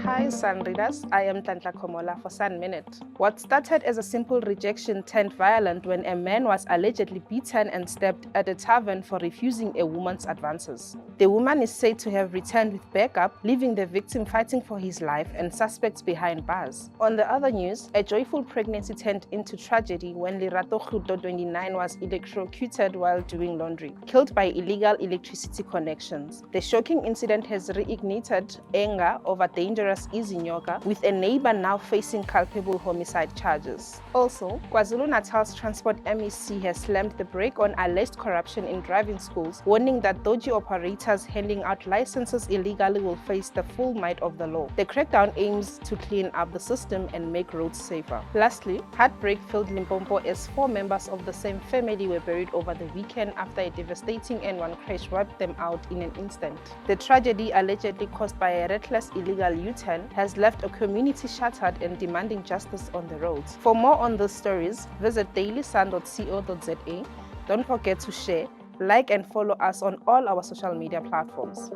Hi Sun Readers, I am Ntantla Komola for Sun Minute. What started as a simple rejection turned violent when a man was allegedly beaten and stabbed at a tavern for refusing a woman's advances. The woman is said to have returned with backup, leaving the victim fighting for his life and suspects behind bars. On the other news, a joyful pregnancy turned into tragedy when Lerato Khuto, 29, was electrocuted while doing laundry, killed by illegal electricity connections. The shocking incident has reignited anger over dangerous izinyoka, with a neighbor now facing culpable homicide charges. Also, KwaZulu-Natal's Transport MEC has slammed the brake on alleged corruption in driving schools, warning that dodgy operators handing out licenses illegally will face the full might of the law. The crackdown aims to clean up the system and make roads safer. Lastly, heartbreak filled Limpopo as 4 members of the same family were buried over the weekend after a devastating N1 crash wiped them out in an instant. The tragedy, allegedly caused by a reckless illegal U-turn, has left a community shattered and demanding justice on the roads. For more on these stories, visit dailysun.co.za. Don't forget to share, like and follow us on all our social media platforms.